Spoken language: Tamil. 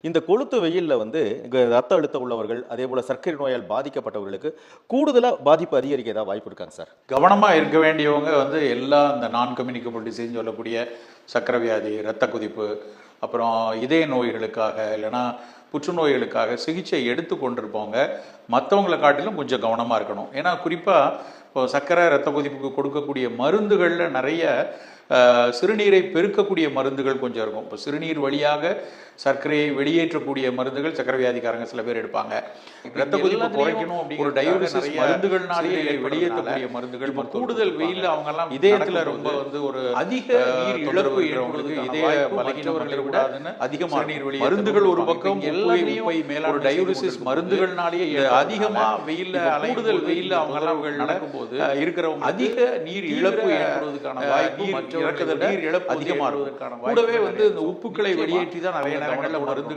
இந்த கொளுத்து வெயில்ல வந்து ரத்த அழுத்தம் உள்ளவர்கள், அதேபோல சர்க்கரை நோயால் பாதிக்கப்பட்டவர்களுக்கு கூடுதலா பாதிப்பு அதிகரிக்க ஏதாவது வாய்ப்பு இருக்காங்க சார்? கவனமா இருக்க வேண்டியவங்க வந்து எல்லா இந்த நான் கம்யூனிகபிள் டிசீஸ் சொல்லக்கூடிய சர்க்கரை வியாதி, இரத்த கொதிப்பு, அப்புறம் இதய நோய்களுக்காக இல்லைன்னா புற்றுநோய்களுக்காக சிகிச்சை எடுத்து கொண்டிருப்பவங்க மற்றவங்களை காட்டிலும் கொஞ்சம் கவனமாக இருக்கணும். ஏன்னா குறிப்பாக இப்போ சர்க்கரை இரத்த கொதிப்புக்கு கொடுக்கக்கூடிய மருந்துகளில் நிறைய சிறுநீரை பெருக்கக்கூடிய மருந்துகள் கொஞ்சம் இருக்கும். இப்போ சிறுநீர் வழியாக சர்க்கரையை வெளியேற்றக்கூடிய மருந்துகள் சர்க்கரை வியாதிக்காரங்க சில பேர் எடுப்பாங்க. இரத்த கொதிப்பு குறைக்கணும் அப்படிங்கிற ஒரு டயோலிசிஸ் மருந்துகள்னாலேயே வெளியேற்றக்கூடிய மருந்துகள், கூடுதல் வெயில்ல அவங்க எல்லாம் இதயத்துல ரொம்ப வந்து ஒரு அதிக நீர் இழப்பு ஏற்படுறதுக்கு இதய பலகீனவர்களை விட அதிகமாக நீர் வெளியே மருந்துகள் ஒரு பக்கம் எல்லாத்தையும் ஒரு டயோலிசிஸ் மருந்துகள்னாலேயே அதிகமா வெயில்ல கூடுதல் வெயில்ல அவங்க எல்லாம் நடக்கும்போது இருக்கிறவங்க அதிக நீர் இழப்பு ஏற்படுவதற்கான வாய்ப்பு, மற்ற நீர் இழப்பு அதிகமாக இருக்கும். கூடவே வந்து இந்த உப்புக்களை வெளியேற்றி தான் நிறைய நேரங்களில் மருந்துகள்